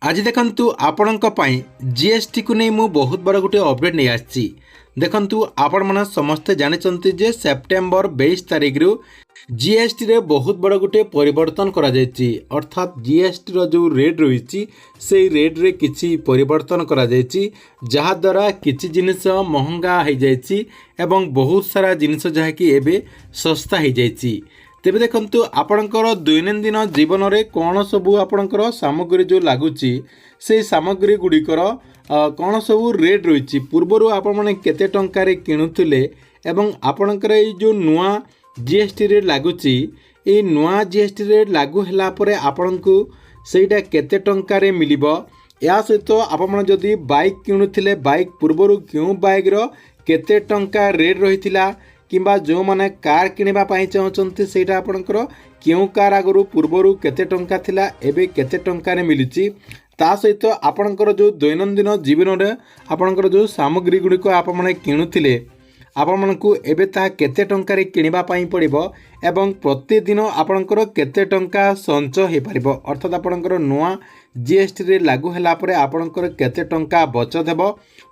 आज देखंतु आपणक पई जीएसटी को नहीं मु बहुत बड़ गोटे अपडेट नहीं आछि। देखंतु आपण मन समस्ते जानिचंती जे सेप्टेम्बर 22 तारिख रु जीएसटी रे बहुत बड़ गोटे परिवर्तन करा जायछि। अर्थात जीएसटी रो जो रेट रहिछि से रेट रे किछि परिवर्तन करा जायछि, जहा द्वारा किछि जिनिस महंगा हो जायछि एवं बहुत सारा जिनिस जहा कि एबे सस्ता हो जायछि। तेबे देखंतु आपणकर दैनंदिन जीवन में कौन सबू आपणकर सामग्री जो लगुच से सामग्री गुड़िकर कौन सबू रेट रही पूर्वर आपण मैंने केते टंकार किणुले एवं आपणकर जो नुआ जीएसटी रेट लगुच ये नुआ जीएसटी रेट लागू होला परे आपणको सेटा केते टंकार मिलिबो। या सहित आपण जदि बाइक किणुले बाइक पूर्वर क्यों बाइक रो केते टंका रेट रही किंबा जो माने कार किनिबा पई चाहचंती सेटा आपनकर क्यों कार आगरु पूर्वर केते टंका थिला एबे केते टंका रे मिलुची। ता सहित आपनकर जो दैनंदिन जीवन रे आपनकर जो सामग्री गुडी को आप माने किनुथिले आपण मानकु एबे ता केते टंका रे किनिबा पई पड़िबो एवं प्रतिदिन आपनकर केते टंका संचय हे परिबो। अर्थात आपनकर नुआ जीएसटी रे लागू होला परे आपनकर केते टंका बचत हेबो,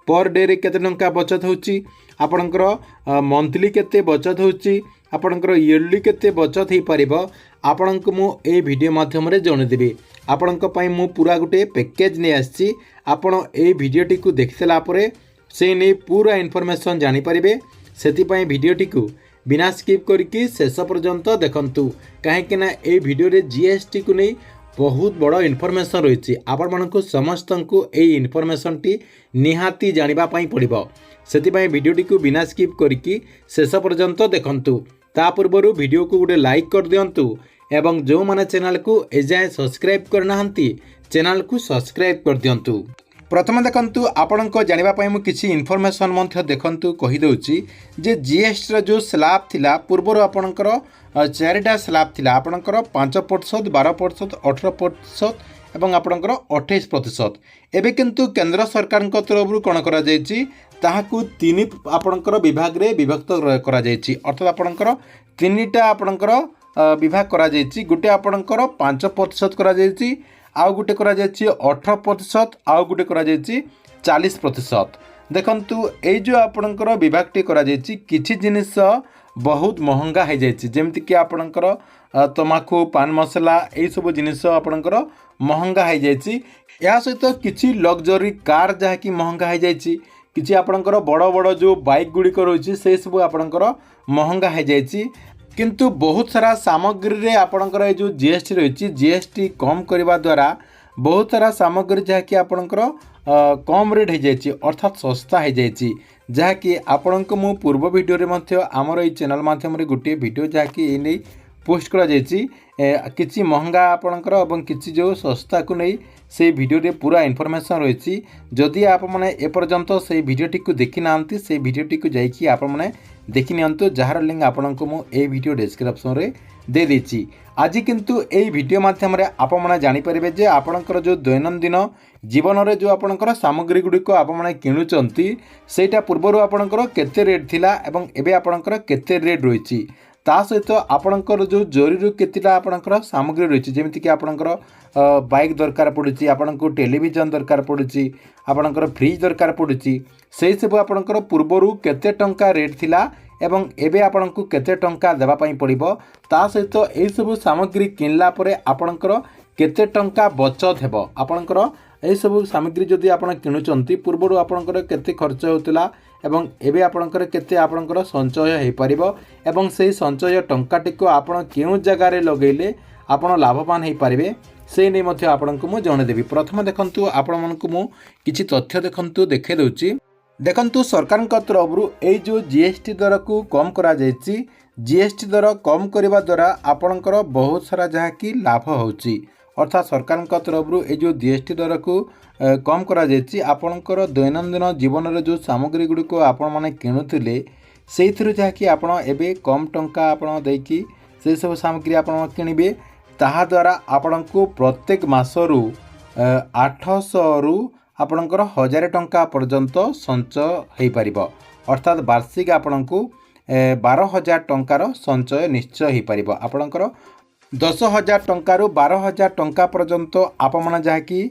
पर डे रे केते टंका बचत होउची, आपनकर मंथली केते बचत होउची, आपनकर ईयरली केते बचत हे परिबो आपनक मु ए वीडियो माध्यम रे जणे देबी। आपनक पई मु पूरा गुटे पैकेज नै आछि। आपण ए वीडियोटी को देखिसला परे से नै पूरा इन्फॉर्मेशन जानि परिबे। सेति पई वीडियोटी को बिना स्किप करके शेष पर्यंत देखंतु, काहेकि ना ए वीडियो रे जीएसटी को नै बहुत बड़ इन्फॉर्मेशन रही। आपण मानकु समस्त को ए इन्फॉर्मेशन टी निहाती जानिबा पई पड़िबो। सेतिपई वीडियोटी को बिना स्किप करके शेष पर्यंत देखंतु। ता पूर्व वीडियो को गोटे लाइक कर दियंतु एवं जो माने चैनल को एजाए सब्सक्राइब करनाहंती चैनल को सब्सक्राइब कर दियंतु। प्रथम देखंतु आपण को जानिबा पई मु किछि इन्फॉर्मेशन मध्य देखंतु कहि दउची जे जीएसटी रो जो स्लैब थिला पूर्वर आपणकर चारिटा स्लैब थिला। आपणकर 5%, 12%, 18% एवं आपणकर 28%। एबे किंतु केंद्र सरकार तरफ कौन करा जायछि ताहाकु तीन आपणकर विभाग रे विभक्त करा जायछि। अर्थात आपणकर तीनटा आपणकर विभाग करा जायछि। गुटे आपणकर 5% करा जायछि, आउ गुटे करा जायछि 18%, आउ गुटे करा जायछि 40%। देखंतु ए जो आपणकर विभागटी करा जायछि किछि जिनिस बहुत महंगा हो जायछि, जेमति कि आपणकर तमाकू, पान मसला ए सब जिनिस आपणकर महंगा हो जायछि। या सहित किछि लग्जरी कार जहा कि महंगा हो जायछि, किछि आपणकर बड़ बड़ जो बाइक गुड़िक रही से सब आपणकर महंगा हो जायछि। किंतु बहुत सारा सामग्री रे आपणकर ए जो जीएसटी रही जीएसटी कम करबा द्वारा बहुत सारा सामग्री जहा कि आपणकर कम रेट हो जायछि, अर्थात सस्ता हो जायछि। जहा कि आपणको मु पूर्व वीडियो रे मध्य हमर ए चैनल माध्यम रे गुटे वीडियो जहा कि ए नै पोस्ट करा जायछि किछि महंगा आपणकर एवं किछि जो सस्ता को नै से वीडियो रे पूरा इन्फॉर्मेशन रही। जदि आप माने ए पर्यंत से वीडियोटी को देखि नांती से वीडियोटी को जाइकि आप माने देखि नियंतु, जार लिंक आपनको मु ए वीडियो डिस्क्रिप्शन रे दे देछि। आज किंतु ए वीडियो माध्यम रे आप माने जानि परिबे जे आपणकर जो दैनंदिन जीवन रे जो आपणकर सामग्री गुडी को आप माने किणुचंती सेटा पूर्वरु आपणकर केते रेट थिला एवं एबे आपणकर केते रेट रहिछि। ता सहित आपणकर जो जरूरी केतेटा आपणकर सामग्री रही, जेमति कि आपणकर बाइक दरकार पड़ुछि, आपणको टेलीविजन दरकार पड़ुछि, आपणकर फ्रिज दरकार पड़ुछि, से सब आपणकर पूर्वरु केते टंका रेट थिला एवं एबे आपणको केते टंका देबा पई पड़िबो। ता सहित एई सब सामग्री किनला परे आपणकर केते टंका बचत हेबो। आपणकर एई सब सामग्री जदि आपण किणुचंती पूर्वरु आपणकर केते खर्च होतला एवं एबे आपणकर केते आपणकर संचय हे परिबो एवं सेही संचय टंकाटी को आपण केउ जगह रे लगेले आपण लाभवान हे परिबे से नै मध्य आपणको मु जणे देबी। प्रथम देखंतु आपण मानकु मु किछि तथ्य देखंतु देखे दउची। देखंतु सरकार तरफ ए जो जीएसटी दर को कम करा जायछि, जीएसटी दर कम करबा द्वारा आपणकर बहुत सारा जहा कि लाभ होउची। अर्थात सरकार तरफ ए जो जीएसटी दर को कम करा जायछि आपणकर दैनंदिन जीवन रे जो सामग्री गुडी को आपण माने किणुथिले सेइथिरु जहा कि आपण एबे कम टंका आपण देकी से सब सामग्री आपण किनिबे। ताहा द्वारा आपणको प्रत्येक मासरु 800 रु आपणकर 1000 टंका पर्यंत संचय हे परिबो। अर्थात वार्षिक आपणको 12,000 टंकार संचय निश्चय हे परिबो। आपणकर 10,000 टंकारु 12,000 टंका पर्यंत आपण जहाँकि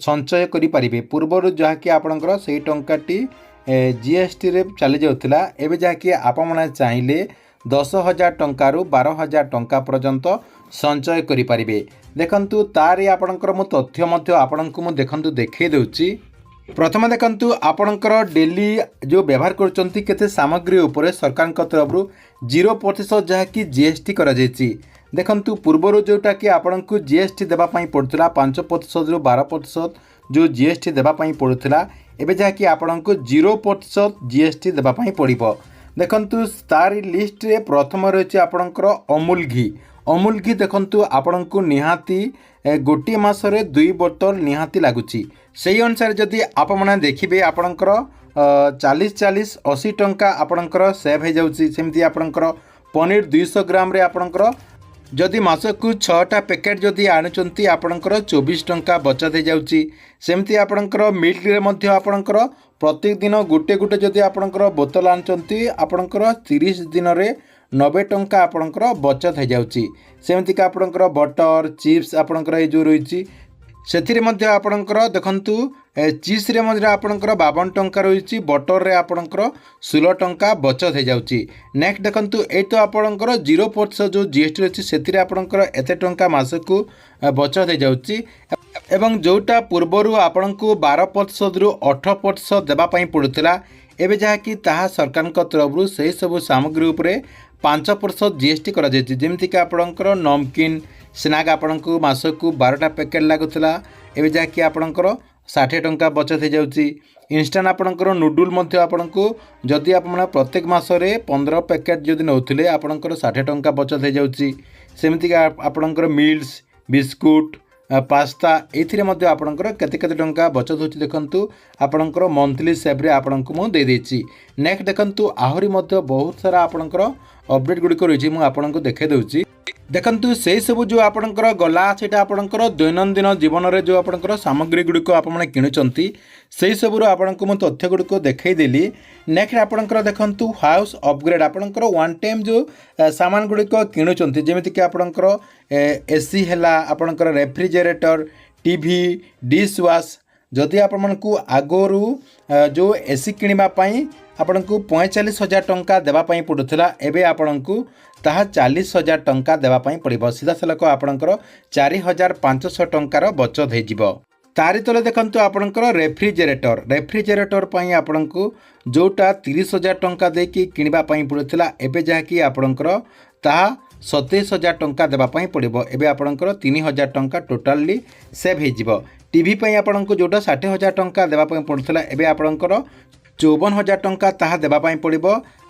ସଞ୍ଚୟ କରିପାରିବେ। ପୂର୍ବରୁ ଯାହାକି ଆପଣଙ୍କର ସେଇ ଟଙ୍କାଟି GST ରେ ଚାଲି ଯାଉଥିଲା, ଏବେ ଯାହାକି ଆପଣମାନେ ଚାହିଁଲେ 10,000 ଟଙ୍କାରୁ 12,000 ଟଙ୍କା ପର୍ଯ୍ୟନ୍ତ ସଞ୍ଚୟ କରିପାରିବେ। ଦେଖନ୍ତୁ ତାରି ଆପଣଙ୍କର ମୁଁ ତଥ୍ୟ ମଧ୍ୟ ଆପଣଙ୍କୁ ମୁଁ ଦେଖନ୍ତୁ ଦେଖାଇ ଦେଉଛି। ପ୍ରଥମେ ଦେଖନ୍ତୁ ଆପଣଙ୍କର ଡେଲି ଯେଉଁ ବ୍ୟବହାର କରୁଛନ୍ତି କେତେ ସାମଗ୍ରୀ ଉପରେ ସରକାରଙ୍କ ତରଫରୁ 0% ଯାହାକି GST କରାଯାଇଛି। ଦେଖନ୍ତୁ ପୂର୍ବରୁ ଯେଉଁଟାକି ଆପଣଙ୍କୁ GST ଦେବା ପାଇଁ ପଡ଼ୁଥିଲା 5%ରୁ 12% ଯେଉଁ GST ଦେବା ପାଇଁ ପଡ଼ୁଥିଲା, ଏବେ ଯାହାକି ଆପଣଙ୍କୁ 0% GST ଦେବା ପାଇଁ ପଡ଼ିବ। ଦେଖନ୍ତୁ ତାରି ଲିଷ୍ଟରେ ପ୍ରଥମ ରହିଛି ଆପଣଙ୍କର ଅମୁଲ ଘି। ଅମୁଲ ଘି ଦେଖନ୍ତୁ ଆପଣଙ୍କୁ ନିହାତି ଗୋଟିଏ ମାସରେ 2 ବୋତଲ ନିହାତି ଲାଗୁଛି। ସେହି ଅନୁସାରେ ଯଦି ଆପଣମାନେ ଦେଖିବେ ଆପଣଙ୍କର 40-80 ଟଙ୍କା ଆପଣଙ୍କର ସେଭ୍ ହୋଇଯାଉଛି। ସେମିତି ଆପଣଙ୍କର ପନିର 200 ଗ୍ରାମରେ ଆପଣଙ୍କର ଯଦି ମାସକୁ 6ଟା ପ୍ୟାକେଟ୍ ଯଦି ଆଣୁଛନ୍ତି ଆପଣଙ୍କର 24 ଟଙ୍କା ବଚତ ହୋଇଯାଉଛି। ସେମିତି ଆପଣଙ୍କର ମିଲ୍କରେ ମଧ୍ୟ ଆପଣଙ୍କର ପ୍ରତ୍ୟେକ ଦିନ ଗୋଟେ ଯଦି ଆପଣଙ୍କର ବୋତଲ ଆଣୁଛନ୍ତି ଆପଣଙ୍କର 30 ଦିନରେ 90 ଟଙ୍କା ଆପଣଙ୍କର ବଚତ ହୋଇଯାଉଛି। ସେମିତିକା ଆପଣଙ୍କର ବଟର ଚିପ୍ସ ଆପଣଙ୍କର ଏଇ ଯେଉଁ ରହିଛି ସେଥିରେ ମଧ୍ୟ ଆପଣଙ୍କର ଦେଖନ୍ତୁ ଚିପ୍ସରେ ମଧ୍ୟ ଆପଣଙ୍କର 52 ଟଙ୍କା ରହିଛି, ବଟରରେ ଆପଣଙ୍କର 16 ଟଙ୍କା ବଚତ ହୋଇଯାଉଛି। ନେକ୍ସଟ ଦେଖନ୍ତୁ ଏଇ ତ ଆପଣଙ୍କର 0% ଯେଉଁ GST ରହିଛି ସେଥିରେ ଆପଣଙ୍କର ଏତେ ଟଙ୍କା ମାସକୁ ବଚତ ହୋଇଯାଉଛି। ଏବଂ ଯେଉଁଟା ପୂର୍ବରୁ ଆପଣଙ୍କୁ 12%ରୁ 18% ଦେବା ପାଇଁ ପଡ଼ୁଥିଲା, ଏବେ ଯାହାକି ତାହା ସରକାରଙ୍କ ତରଫରୁ ସେହିସବୁ ସାମଗ୍ରୀ ଉପରେ 5% GST କରାଯାଇଛି। ଯେମିତିକି ଆପଣଙ୍କର ନମକିନ୍ ସ୍ନାକ୍ ଆପଣଙ୍କୁ ମାସକୁ 12ଟା ପ୍ୟାକେଟ୍ ଲାଗୁଥିଲା, ଏବେ ଯାହାକି ଆପଣଙ୍କର 60 ଟଙ୍କା ବଚତ ହୋଇଯାଉଛି। ଇନଷ୍ଟାଣ୍ଟ ଆପଣଙ୍କର ନୁଡୁଲ ମଧ୍ୟ ଆପଣଙ୍କୁ ଯଦି ଆପଣ ପ୍ରତ୍ୟେକ ମାସରେ 15 ପ୍ୟାକେଟ୍ ଯଦି ନେଉଥିଲେ ଆପଣଙ୍କର 60 ଟଙ୍କା ବଚତ ହୋଇଯାଉଛି। ସେମିତିକା ଆପଣଙ୍କର ମିଲ୍ସ ବିସ୍କୁଟ ପାସ୍ତା ଏଥିରେ ମଧ୍ୟ ଆପଣଙ୍କର କେତେ ଟଙ୍କା ବଚତ ହେଉଛି ଦେଖନ୍ତୁ ଆପଣଙ୍କର ମନ୍ଥଲି ସେଭ୍ରେ ଆପଣଙ୍କୁ ମୁଁ ଦେଇଦେଇଛି। ନେକ୍ସଟ ଦେଖନ୍ତୁ ଆହୁରି ମଧ୍ୟ ବହୁତ ସାରା ଆପଣଙ୍କର ଅପଡେଟ୍ ଗୁଡ଼ିକ ରହିଛି, ମୁଁ ଆପଣଙ୍କୁ ଦେଖାଇ ଦେଉଛି। ଦେଖନ୍ତୁ ସେହି ସବୁ ଯେଉଁ ଆପଣଙ୍କର ଗଲା ସେଇଟା ଆପଣଙ୍କର ଦୈନନ୍ଦିନ ଜୀବନରେ ଯେଉଁ ଆପଣଙ୍କର ସାମଗ୍ରୀ ଗୁଡ଼ିକ ଆପଣମାନେ କିଣୁଛନ୍ତି ସେହି ସବୁର ଆପଣଙ୍କୁ ମୁଁ ତଥ୍ୟ ଗୁଡ଼ିକ ଦେଖାଇଦେଲି। ନେକ୍ସଟ ଆପଣଙ୍କର ଦେଖନ୍ତୁ ହାଉସ୍ ଅପଗ୍ରେଡ୍ ଆପଣଙ୍କର ୱାନ୍ ଟାଇମ୍ ଯେଉଁ ସାମାନ ଗୁଡ଼ିକ କିଣୁଛନ୍ତି, ଯେମିତିକି ଆପଣଙ୍କର AC ହେଲା, ଆପଣଙ୍କର ରେଫ୍ରିଜରେଟର, ଟିଭି, ଡିସ୍ ୱାଶ୍। ଯଦି ଆପଣମାନଙ୍କୁ ଆଗରୁ ଯେଉଁ AC କିଣିବା ପାଇଁ ଆପଣଙ୍କୁ 45,000 ଟଙ୍କା ଦେବା ପାଇଁ ପଡ଼ୁଥିଲା, ଏବେ ଆପଣଙ୍କୁ ତାହା 40,000 ଟଙ୍କା ଦେବା ପାଇଁ ପଡ଼ିବ। ସିଧାସଳଖ ଆପଣଙ୍କର 4,500 ଟଙ୍କାର ବଚତ ହୋଇଯିବ। ତାରି ତଳେ ଦେଖନ୍ତୁ ଆପଣଙ୍କର ରେଫ୍ରିଜରେଟର ପାଇଁ ଆପଣଙ୍କୁ ଯେଉଁଟା 30,000 ଟଙ୍କା ଦେଇକି କିଣିବା ପାଇଁ ପଡ଼ୁଥିଲା, ଏବେ ଯାହାକି ଆପଣଙ୍କର ତାହା 27,000 ଟଙ୍କା ଦେବା ପାଇଁ ପଡ଼ିବ। ଏବେ ଆପଣଙ୍କର 3,000 ଟଙ୍କା ଟୋଟାଲି ସେଭ୍ ହୋଇଯିବ। ଟିଭି ପାଇଁ ଆପଣଙ୍କୁ ଯେଉଁଟା 60,000 ଟଙ୍କା ଦେବା ପାଇଁ ପଡ଼ୁଥିଲା, ଏବେ ଆପଣଙ୍କର 54,000 ଟଙ୍କା ତାହା ଦେବା ପାଇଁ ପଡ଼ିବ।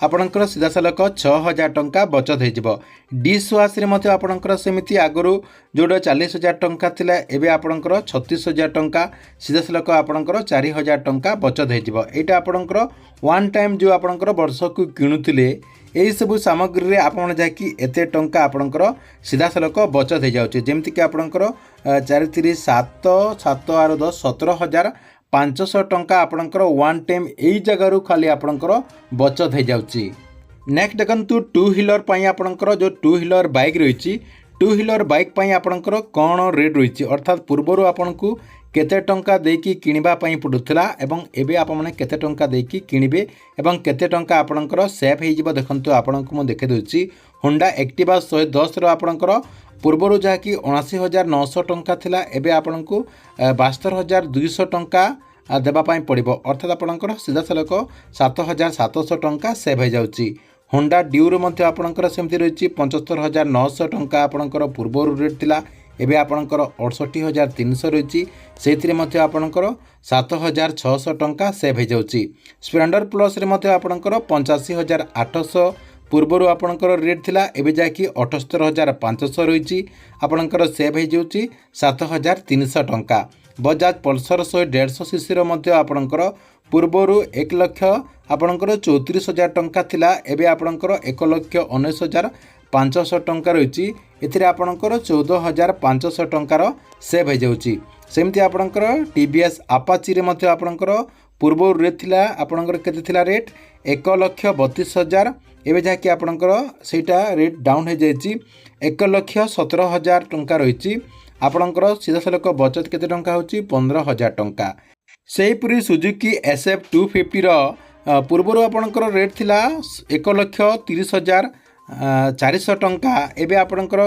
ଆପଣଙ୍କର ସିଧାସଳଖ 6,000 ଟଙ୍କା ବଚତ ହୋଇଯିବ। ଡିସ୍ ୱାଶ୍ରେ ମଧ୍ୟ ଆପଣଙ୍କର ସେମିତି ଆଗରୁ ଯେଉଁଟା 40,000 ଟଙ୍କା ଥିଲା, ଏବେ ଆପଣଙ୍କର 36,000 ଟଙ୍କା, ସିଧାସଳଖ ଆପଣଙ୍କର 4,000 ଟଙ୍କା ବଚତ ହୋଇଯିବ। ଏଇଟା ଆପଣଙ୍କର ୱାନ୍ ଟାଇମ୍ ଯେଉଁ ଆପଣଙ୍କର ବର୍ଷକୁ କିଣୁଥିଲେ ଏହିସବୁ ସାମଗ୍ରୀରେ ଆପଣ ଯାଇକି ଏତେ ଟଙ୍କା ଆପଣଙ୍କର ସିଧାସଳଖ ବଚତ ହୋଇଯାଉଛି। ଯେମିତିକି ଆପଣଙ୍କର 4×3=7 17,500 ଟଙ୍କା ଆପଣଙ୍କର ୱାନ୍ ଟାଇମ୍ ଏଇ ଜାଗାରୁ ଖାଲି ଆପଣଙ୍କର ବଚତ ହୋଇଯାଉଛି। ନେକ୍ସଟ ଦେଖନ୍ତୁ ଟୁ ହ୍ୱିଲର ପାଇଁ ଆପଣଙ୍କର ଯେଉଁ ଟୁ ହ୍ୱିଲର ବାଇକ୍ ରହିଛି, ଟୁ ହ୍ୱିଲର ବାଇକ୍ ପାଇଁ ଆପଣଙ୍କର କ'ଣ ରେଟ୍ ରହିଛି, ଅର୍ଥାତ୍ ପୂର୍ବରୁ ଆପଣଙ୍କୁ କେତେ ଟଙ୍କା ଦେଇକି କିଣିବା ପାଇଁ ପଡ଼ୁଥିଲା ଏବଂ ଏବେ ଆପଣମାନେ କେତେ ଟଙ୍କା ଦେଇକି କିଣିବେ ଏବଂ କେତେ ଟଙ୍କା ଆପଣଙ୍କର ସେଭ୍ ହୋଇଯିବ ଦେଖନ୍ତୁ ଆପଣଙ୍କୁ ମୁଁ ଦେଖାଇ ଦେଉଛି। ହୋଣ୍ଡା ଆକ୍ଟିଭା 110ର ଆପଣଙ୍କର ପୂର୍ବରୁ ଯାହାକି 79,900 ଟଙ୍କା ଥିଲା, ଏବେ ଆପଣଙ୍କୁ 72,200 ଟଙ୍କା ଦେବା ପାଇଁ ପଡ଼ିବ। ଅର୍ଥାତ୍ ଆପଣଙ୍କର ସିଧାସଳଖ 7,700 ଟଙ୍କା ସେଭ୍ ହୋଇଯାଉଛି। ହୋଣ୍ଡା ଡ୍ୟୁରୁ ମଧ୍ୟ ଆପଣଙ୍କର ସେମିତି ରହିଛି 75,900 ଟଙ୍କା ଆପଣଙ୍କର ପୂର୍ବରୁ ରେଟ୍ ଥିଲା, ଏବେ ଆପଣଙ୍କର 68,300 ରହିଛି। ସେଇଥିରେ ମଧ୍ୟ ଆପଣଙ୍କର 7,600 ଟଙ୍କା ସେଭ୍ ହୋଇଯାଉଛି। ସ୍ପ୍ଲେଣ୍ଡର ପ୍ଲସ୍ରେ ମଧ୍ୟ ଆପଣଙ୍କର 85,800 ପୂର୍ବରୁ ଆପଣଙ୍କର ରେଟ୍ ଥିଲା, ଏବେ ଯାହାକି 78,500 ରହିଛି। ଆପଣଙ୍କର ସେଭ୍ ହୋଇଯାଉଛି 7,300 ଟଙ୍କା। ବଜାଜ ପଲ୍ସର 150 ସିସିର ମଧ୍ୟ ଆପଣଙ୍କର ପୂର୍ବରୁ 1,00,000 ଆପଣଙ୍କର 34,000 ଟଙ୍କା ଥିଲା, ଏବେ ଆପଣଙ୍କର 1,19,500 ଟଙ୍କା ରହିଛି। ଏଥିରେ ଆପଣଙ୍କର 14,500 ଟଙ୍କାର ସେଭ୍ ହୋଇଯାଉଛି। ସେମିତି ଆପଣଙ୍କର TVS ଆପାଚିରେ ମଧ୍ୟ ଆପଣଙ୍କର ପୂର୍ବରୁ ରେଟ୍ ଥିଲା ଆପଣଙ୍କର କେତେ ଥିଲା ରେଟ୍ 1,32,000, ଏବେ ଯାହାକି ଆପଣଙ୍କର ସେଇଟା ରେଟ୍ ଡାଉନ୍ ହୋଇଯାଇଛି 1,17,000 ଟଙ୍କା ରହିଛି। ଆପଣଙ୍କର ସିଧାସଳଖ ବଚତ କେତେ ଟଙ୍କା ହେଉଛି 15,000 ଟଙ୍କା। ସେହିପରି ସୁଜୁକି SF250 ପୂର୍ବରୁ ଆପଣଙ୍କର ରେଟ୍ ଥିଲା 1,30,400 ଟଙ୍କା। ଏବେ ଆପଣଙ୍କର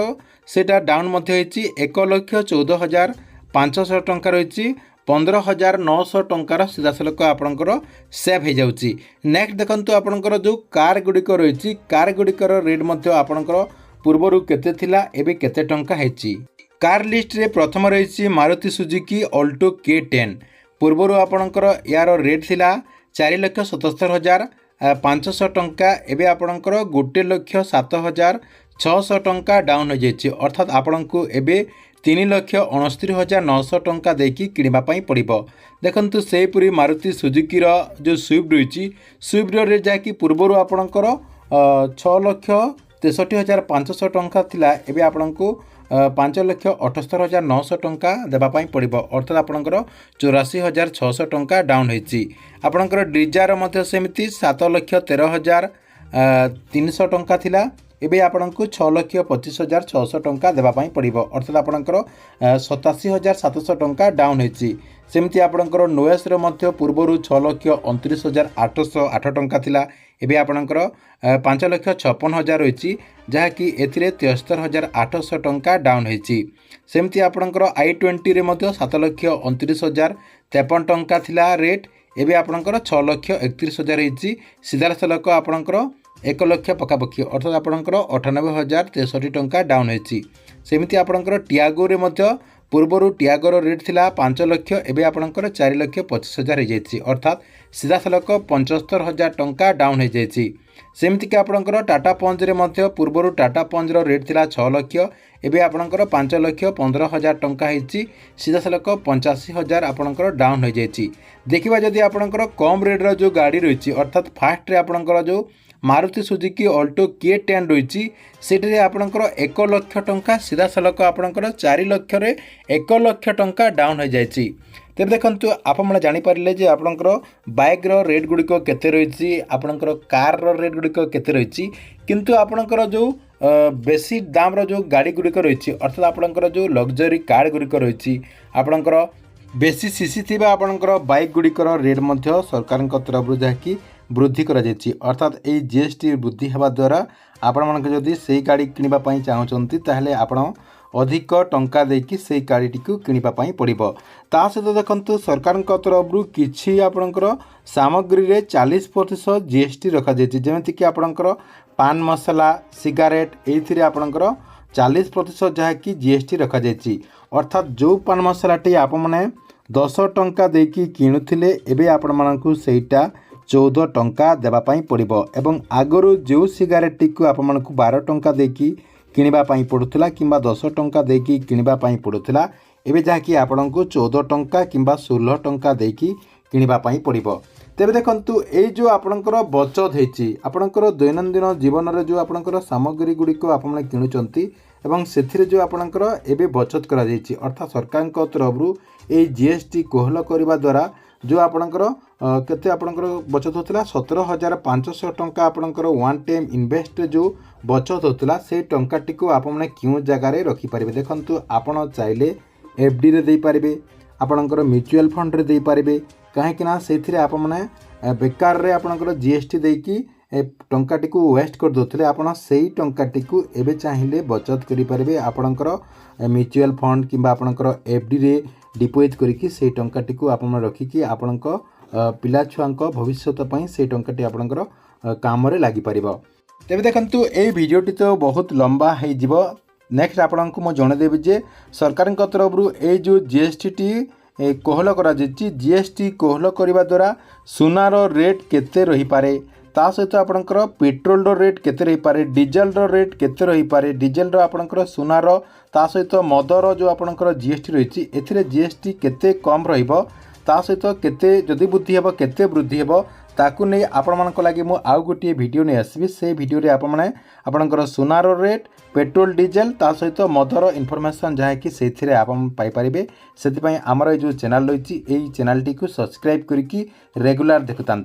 ସେଇଟା ଡାଉନ୍ ମଧ୍ୟ ହେଇଛି 1,14,500 ଟଙ୍କା ରହିଛି। 15,900 ଟଙ୍କାର ସିଧାସଳଖ ଆପଣଙ୍କର ସେଭ୍ ହେଇଯାଉଛି। ନେକ୍ସଟ ଦେଖନ୍ତୁ ଆପଣଙ୍କର ଯେଉଁ କାର୍ ଗୁଡ଼ିକ ରହିଛି କାର୍ ଗୁଡ଼ିକର ରେଟ୍ ମଧ୍ୟ ଆପଣଙ୍କର ପୂର୍ବରୁ କେତେ ଥିଲା ଏବେ କେତେ ଟଙ୍କା ହେଇଛି। କାର୍ ଲିଷ୍ଟରେ ପ୍ରଥମ ରହିଛି ମାରୁତି ସୁଜୁକି ଅଲ୍ଟୋ K10। ପୂର୍ବରୁ ଆପଣଙ୍କର ୟାର ରେଟ୍ ଥିଲା 4,77,500 ଟଙ୍କା। ଏବେ ଆପଣଙ୍କର 1,07,600 ଟଙ୍କା ଡାଉନ୍ ହୋଇଯାଇଛି। ଅର୍ଥାତ୍ ଆପଣଙ୍କୁ ଏବେ 3,69,900 ଟଙ୍କା ଦେଇକି କିଣିବା ପାଇଁ ପଡ଼ିବ। ଦେଖନ୍ତୁ ସେହିପରି ମାରୁତି ସୁଜୁକିର ଯେଉଁ ସୁଇଫ୍ଟ ରହିଛି ସୁଇଫ୍ଟର ରେଟ୍ ଯାହାକି ପୂର୍ବରୁ ଆପଣଙ୍କର 6,63,500 ଟଙ୍କା ଥିଲା ଏବେ ଆପଣଙ୍କୁ 5,78,900 ଟଙ୍କା ଦେବା ପାଇଁ ପଡ଼ିବ। ଅର୍ଥାତ୍ ଆପଣଙ୍କର 84,600 ଟଙ୍କା ଡାଉନ୍ ହୋଇଛି। ଆପଣଙ୍କର ଡିଜାର ମଧ୍ୟ ସେମିତି 7,13,300 ଟଙ୍କା ଥିଲା ଏବେ ଆପଣଙ୍କୁ 6,25,600 ଟଙ୍କା ଦେବା ପାଇଁ ପଡ଼ିବ। ଅର୍ଥାତ୍ ଆପଣଙ୍କର 87,700 ଟଙ୍କା ଡାଉନ୍ ହୋଇଛି। ସେମିତି ଆପଣଙ୍କର ନୋଏସ୍ର ମଧ୍ୟ ପୂର୍ବରୁ 6,29,808 ଟଙ୍କା ଥିଲା ଏବେ ଆପଣଙ୍କର 5,56,000 ରହିଛି ଯାହାକି ଏଥିରେ 73,800 ଟଙ୍କା ଡାଉନ୍ ହୋଇଛି। ସେମିତି ଆପଣଙ୍କର i20ରେ ମଧ୍ୟ 7,29,053 ଟଙ୍କା ଥିଲା ରେଟ୍ ଏବେ ଆପଣଙ୍କର 6,31,000 ହେଇଛି। ସିଧାସଳଖ ଆପଣଙ୍କର 1 ଲକ୍ଷ ପାଖାପାଖି ଅର୍ଥାତ୍ ଆପଣଙ୍କର 98,063 ଟଙ୍କା ଡାଉନ୍ ହୋଇଛି। ସେମିତି ଆପଣଙ୍କର ଟିଆଗୋରେ ମଧ୍ୟ ପୂର୍ବରୁ ଟିଆଗୋର ରେଟ୍ ଥିଲା 5 ଲକ୍ଷ ଏବେ ଆପଣଙ୍କର 4,25,000 ହେଇଯାଇଛି। ଅର୍ଥାତ୍ ସିଧାସଳଖ 75,000 ଟଙ୍କା ଡାଉନ୍ ହେଇଯାଇଛି। ସେମିତିକି ଆପଣଙ୍କର ଟାଟା ପଞ୍ଜରେ ମଧ୍ୟ ପୂର୍ବରୁ ଟାଟା ପଞ୍ଜର ରେଟ୍ ଥିଲା 6 ଲକ୍ଷ ଏବେ ଆପଣଙ୍କର 5,15,000 ଟଙ୍କା ହେଇଛି। ସିଧାସଳଖ 85,000 ଆପଣଙ୍କର ଡାଉନ୍ ହୋଇଯାଇଛି। ଦେଖିବା ଯଦି ଆପଣଙ୍କର କମ୍ ରେଟ୍ର ଯେଉଁ ଗାଡ଼ି ରହିଛି ଅର୍ଥାତ୍ ଫାର୍ଷ୍ଟରେ ଆପଣଙ୍କର ଯେଉଁ ମାରୁତି ସୁଜୁକି ଅଲ୍ଟୋ K10 ରହିଛି ସେଠାରେ ଆପଣଙ୍କର 1 ଲକ୍ଷ ଟଙ୍କା ସିଧାସଳଖ ଆପଣଙ୍କର 4 ଲକ୍ଷରେ 1 ଲକ୍ଷ ଟଙ୍କା ଡାଉନ୍ ହୋଇଯାଇଛି। ତେବେ ଦେଖନ୍ତୁ ଆପଣମାନେ ଜାଣିପାରିଲେ ଯେ ଆପଣଙ୍କର ବାଇକ୍ର ରେଟ୍ ଗୁଡ଼ିକ କେତେ ରହିଛି ଆପଣଙ୍କର କାର୍ର ରେଟ୍ ଗୁଡ଼ିକ କେତେ ରହିଛି। କିନ୍ତୁ ଆପଣଙ୍କର ଯେଉଁ ବେଶୀ ଦାମର ଯେଉଁ ଗାଡ଼ି ଗୁଡ଼ିକ ରହିଛି ଅର୍ଥାତ୍ ଆପଣଙ୍କର ଯେଉଁ ଲକ୍ଜରୀ କାର୍ ଗୁଡ଼ିକ ରହିଛି ଆପଣଙ୍କର ବେଶୀ ସିସି ଥିବା ଆପଣଙ୍କର ବାଇକ୍ ଗୁଡ଼ିକର ରେଟ୍ ମଧ୍ୟ ସରକାରଙ୍କ ତରଫରୁ ଯାହାକି ବୃଦ୍ଧି କରାଯାଇଛି। ଅର୍ଥାତ୍ ଏହି GST ବୃଦ୍ଧି ହେବା ଦ୍ୱାରା ଆପଣମାନଙ୍କୁ ଯଦି ସେଇ ଗାଡ଼ି କିଣିବା ପାଇଁ ଚାହୁଁଛନ୍ତି ତାହେଲେ ଆପଣ ଅଧିକ ଟଙ୍କା ଦେଇକି ସେଇ ଗାଡ଼ିଟିକୁ କିଣିବା ପାଇଁ ପଡ଼ିବ। ତା ସହିତ ଦେଖନ୍ତୁ ସରକାରଙ୍କ ତରଫରୁ କିଛି ଆପଣଙ୍କର ସାମଗ୍ରୀରେ 40% GST ରଖାଯାଇଛି। ଯେମିତିକି ଆପଣଙ୍କର ପାନ ମସଲା ସିଗାରେଟ୍ ଏଇଥିରେ ଆପଣଙ୍କର 40% ଯାହାକି GST ରଖାଯାଇଛି। ଅର୍ଥାତ୍ ଯେଉଁ ପାନ ମସଲାଟି ଆପଣମାନେ 10 ଟଙ୍କା ଦେଇକି କିଣୁଥିଲେ ଏବେ ଆପଣମାନଙ୍କୁ ସେଇଟା 14 ଟଙ୍କା ଦେବା ପାଇଁ ପଡ଼ିବ ଏବଂ ଆଗରୁ ଯେଉଁ ସିଗାରେଟ୍ଟିକୁ ଆପଣମାନଙ୍କୁ 12 ଟଙ୍କା ଦେଇକି କିଣିବା ପାଇଁ ପଡ଼ୁଥିଲା କିମ୍ବା 10 ଟଙ୍କା ଦେଇକି କିଣିବା ପାଇଁ ପଡ଼ୁଥିଲା ଏବେ ଯାହାକି ଆପଣଙ୍କୁ 14 ଟଙ୍କା କିମ୍ବା 16 ଟଙ୍କା ଦେଇକି କିଣିବା ପାଇଁ ପଡ଼ିବ। ତେବେ ଦେଖନ୍ତୁ ଏଇ ଯେଉଁ ଆପଣଙ୍କର ବଚତ ହେଇଛି ଆପଣଙ୍କର ଦୈନନ୍ଦିନ ଜୀବନରେ ଯେଉଁ ଆପଣଙ୍କର ସାମଗ୍ରୀ ଗୁଡ଼ିକ ଆପଣମାନେ କିଣୁଛନ୍ତି ଏବଂ ସେଥିରେ ଯେଉଁ ଆପଣଙ୍କର ଏବେ ବଚତ କରାଯାଇଛି ଅର୍ଥାତ୍ ସରକାରଙ୍କ ତରଫରୁ ଏଇ GST କୋହଳ କରିବା ଦ୍ୱାରା ଯେଉଁ ଆପଣଙ୍କର କେତେ ଆପଣଙ୍କର ବଚତ ହେଉଥିଲା 17,500 ଟଙ୍କା ଆପଣଙ୍କର ୱାନ୍ ଟାଇମ୍ ଇନଭେଷ୍ଟରେ ଯେଉଁ ବଚତ ହେଉଥିଲା ସେଇ ଟଙ୍କାଟିକୁ ଆପଣମାନେ କେଉଁ ଜାଗାରେ ରଖିପାରିବେ। ଦେଖନ୍ତୁ ଆପଣ ଚାହିଁଲେ FDରେ ଦେଇପାରିବେ ଆପଣଙ୍କର ମ୍ୟୁଚୁଆଲ୍ ଫଣ୍ଡରେ ଦେଇପାରିବେ କାହିଁକିନା ସେଇଥିରେ ଆପଣମାନେ ବେକାରରେ ଆପଣଙ୍କର GST ଦେଇକି ଟଙ୍କାଟିକୁ ୱେଷ୍ଟ କରିଦେଉଥିଲେ ଆପଣ ସେଇ ଟଙ୍କାଟିକୁ ଏବେ ଚାହିଁଲେ ବଚତ କରିପାରିବେ ଆପଣଙ୍କର ମ୍ୟୁଚୁଆଲ୍ ଫଣ୍ଡ କିମ୍ବା ଆପଣଙ୍କର FDରେ ଡିପୋଜିଟ୍ କରିକି ସେଇ ଟଙ୍କାଟିକୁ ଆପଣମାନେ ରଖିକି ଆପଣଙ୍କ ପିଲାଛୁଆଙ୍କ ଭବିଷ୍ୟତ ପାଇଁ ସେଇ ଟଙ୍କାଟି ଆପଣଙ୍କର କାମରେ ଲାଗିପାରିବ। ତେବେ ଦେଖନ୍ତୁ ଏଇ ଭିଡ଼ିଓଟି ତ ବହୁତ ଲମ୍ବା ହେଇଯିବ। ନେକ୍ସଟ ଆପଣଙ୍କୁ ମୁଁ ଜଣାଇଦେବି ଯେ ସରକାରଙ୍କ ତରଫରୁ ଏଇ ଯେଉଁ GSTଟି କୋହଳ କରାଯାଇଛି GST କୋହଳ କରିବା ଦ୍ୱାରା ସୁନାର ରେଟ୍ କେତେ ରହିପାରେ ତା ସହିତ ଆପଣଙ୍କର ପେଟ୍ରୋଲର ରେଟ୍ କେତେ ରହିପାରେ ଡିଜେଲର ରେଟ୍ କେତେ ରହିପାରେ ଡିଜେଲର ଆପଣଙ୍କର ସୁନାର ତା ସହିତ ମଦର ଯେଉଁ ଆପଣଙ୍କର GST ରହିଛି ଏଥିରେ GST କେତେ କମ୍ ରହିବ ତା ସହିତ କେତେ ଯଦି ବୃଦ୍ଧି ହେବ କେତେ ବୃଦ୍ଧି ହେବ ତାକୁ ନେଇ ଆପଣମାନଙ୍କ ଲାଗି ମୁଁ ଆଉ ଗୋଟିଏ ଭିଡ଼ିଓ ନେଇ ଆସିବି। ସେଇ ଭିଡ଼ିଓରେ ଆପଣମାନେ ଆପଣଙ୍କର ସୁନାର ରେଟ୍ पेट्रोल डीजेल ता सहित मदर इनफर्मेशन जहाँकि से आप पाइपर से आमर ये चैनल रही चैनल टी सब्सक्राइब करके रेगुलर देखुता।